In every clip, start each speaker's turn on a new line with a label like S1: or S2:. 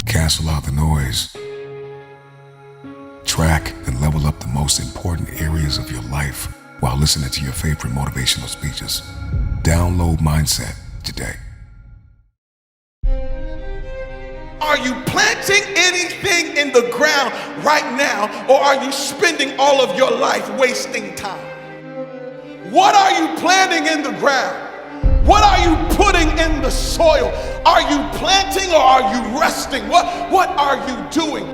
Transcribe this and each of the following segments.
S1: Cancel out the noise. Track and level up the most important areas of your life while listening to your favorite motivational speeches. Download Mindset today.
S2: Are you planting anything in the ground right now, or are you spending all of your life wasting time? What are you planting in the ground? What are you putting in the soil? Are you planting or are you resting? What are you doing?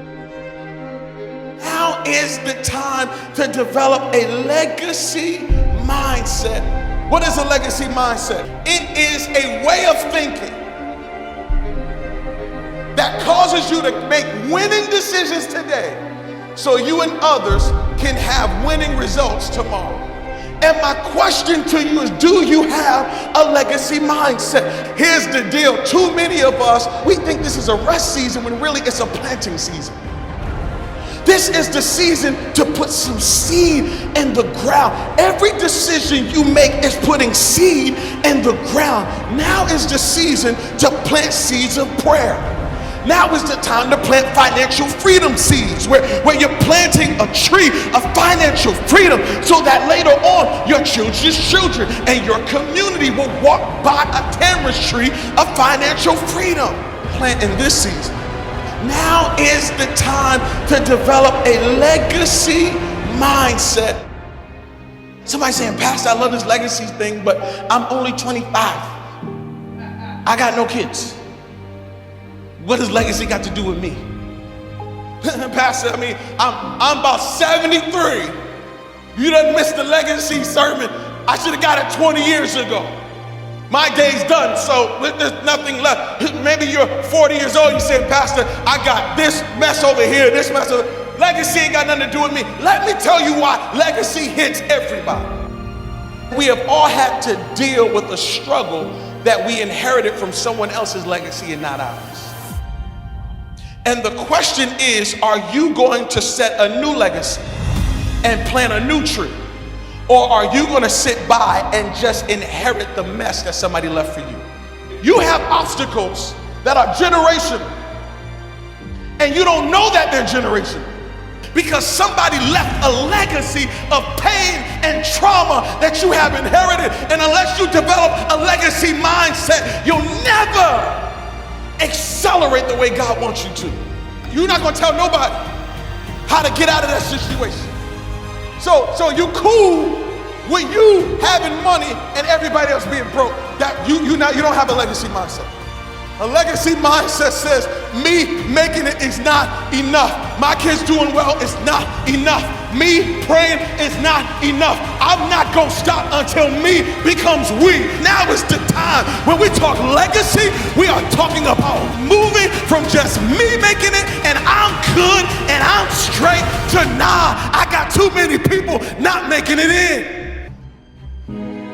S2: Now is the time to develop a legacy mindset. What is a legacy mindset? It is a way of thinking that causes you to make winning decisions today so you and others can have winning results tomorrow. And my question to you is, do you have a legacy mindset? Here's the deal. Too many of us, we think this is a rest season when really it's a planting season. This is the season to put some seed in the ground. Every decision you make is putting seed in the ground. Now is the season to plant seeds of prayer. Now is the time to plant financial freedom seeds, where you're planting a tree of financial freedom so that later on your children's children and your community will walk by a tamarind tree of financial freedom. Plant in this season. Now is the time to develop a legacy mindset. Somebody saying, Pastor, I love this legacy thing, but I'm only 25. I got no kids. What does legacy got to do with me? Pastor, I mean, I'm about 73. You done missed the legacy sermon. I should have got it 20 years ago. My day's done, so there's nothing left. Maybe you're 40 years old, you say, Pastor, I got this mess over here, this mess over here. Legacy ain't got nothing to do with me. Let me tell you why legacy hits everybody. We have all had to deal with a struggle that we inherited from someone else's legacy and not ours. And the question is, are you going to set a new legacy and plant a new tree? Or are you going to sit by and just inherit the mess that somebody left for you? You have obstacles that are generational, and you don't know that they're generational because somebody left a legacy of pain and trauma that you have inherited. And unless you develop a legacy mindset, you'll never accelerate the way God wants you to. You're not going to tell nobody how to get out of that situation. So you cool with you having money and everybody else being broke. That you don't have a legacy mindset. A legacy mindset says, me making it is not enough. My kids doing well is not enough. Me praying is not enough. I'm not gonna stop until me becomes we. Now is the time. When we talk legacy, we are talking about moving from just me making it and I'm good and I'm straight to nah, I got too many people not making it in.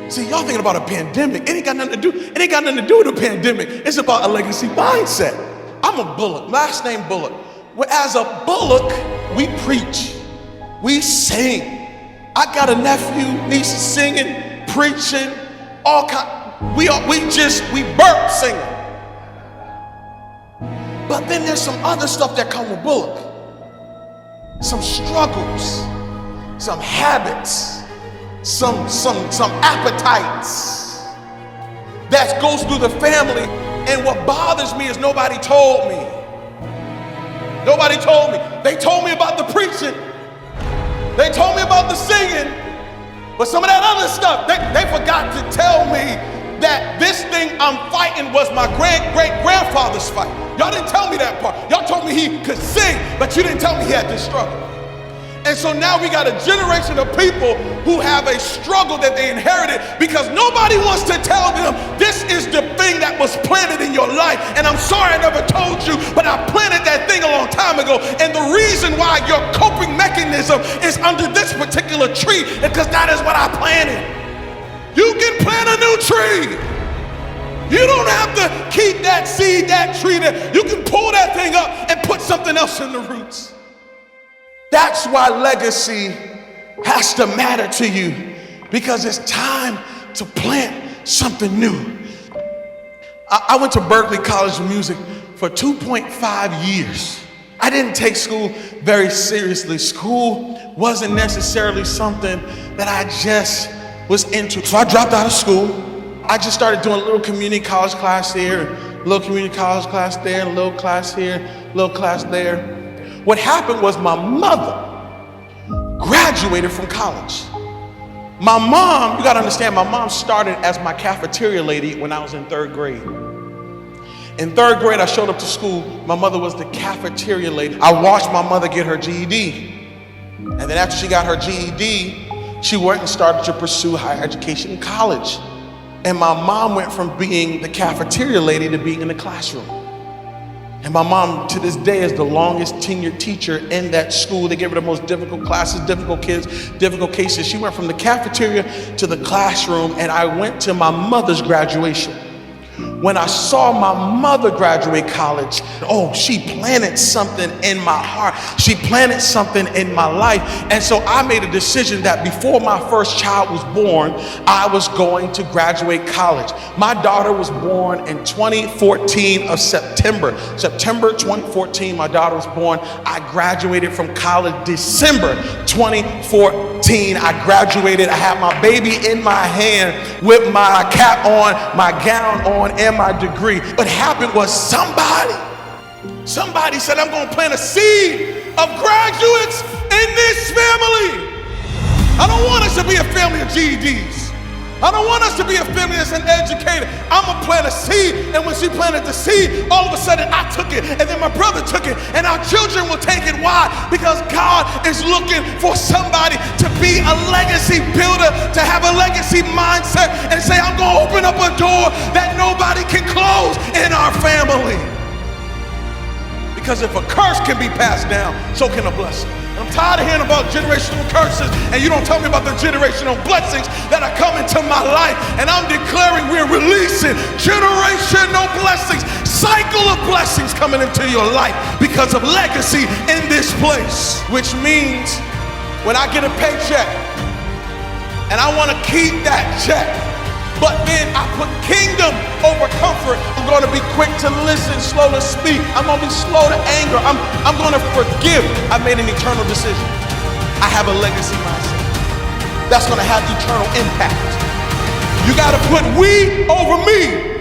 S2: See, y'all thinking about a pandemic. It ain't got nothing to do with a pandemic. It's about a legacy mindset. I'm a Bullock, last name Bullock. Well, as a Bullock, we preach, we sing. I got a nephew, niece singing, preaching, all kind. We burp singing. But then there's some other stuff that come with Bullock. Some struggles, some habits, some appetites that goes through the family. And what bothers me is nobody told me. Nobody told me. They told me about the preaching. They told me about the singing. But some of that other stuff, they forgot to tell me that this thing I'm fighting was my great-great-grandfather's fight. Y'all didn't tell me that part. Y'all told me he could sing, but you didn't tell me he had this struggle. And so now we got a generation of people who have a struggle that they inherited because nobody wants to tell them this is the thing that was planted in your life. And I'm sorry I never told you, but I planted that thing a long time ago. And the reason why your coping mechanism is under this particular tree is because that is what I planted. You can plant a new tree. You don't have to keep that seed, that tree there. You can pull that thing up and put something else in the roots. That's why legacy has to matter to you, because it's time to plant something new. I went to Berklee College of Music for 2.5 years. I didn't take school very seriously. School wasn't necessarily something that I just was into. So I dropped out of school. I just started doing a little community college class here, a little community college class there, a little class here, a little class there. What happened was my mother graduated from college. My mom, you gotta understand, my mom started as my cafeteria lady when I was in 3rd grade. In 3rd grade, I showed up to school. My mother was the cafeteria lady. I watched my mother get her GED. And then after she got her GED, she went and started to pursue higher education in college. And my mom went from being the cafeteria lady to being in the classroom. And my mom, to this day, is the longest tenured teacher in that school. They gave her the most difficult classes, difficult kids, difficult cases. She went from the cafeteria to the classroom, and I went to my mother's graduation. When I saw my mother graduate college, she planted something in my heart. She planted something in my life. And so I made a decision that before my first child was born, I was going to graduate college. My daughter was born in 2014 of September. September 2014, my daughter was born. I graduated from college December 2014. I graduated. I had my baby in my hand with my cap on, my gown on, and my degree. What happened was somebody said, I'm going to plant a seed of graduates in this family. I don't want us to be a family of GEDs. I don't want us to be a family that's uneducated. I'm going to plant a seed. And when she planted the seed, all of a sudden I took it, and then my brother took it, and our children will take it. Why? Because God is looking for somebody to be a legacy builder, to have a legacy mindset, and say, I'm going to open up a door that nobody can close in our family. Because if a curse can be passed down, so can a blessing. I'm tired of hearing about generational curses, and you don't tell me about the generational blessings that are coming to my life. And I'm declaring we're releasing generational blessings, cycle of blessings coming into your life because of legacy in this place. Which means when I get a paycheck and I want to keep that check, but then I put kingdom over comfort. I'm going to be quick to listen, slow to speak. I'm going to be slow to anger. I'm going to forgive. I made an eternal decision. I have a legacy mindset that's going to have eternal impact. You got to put we over me.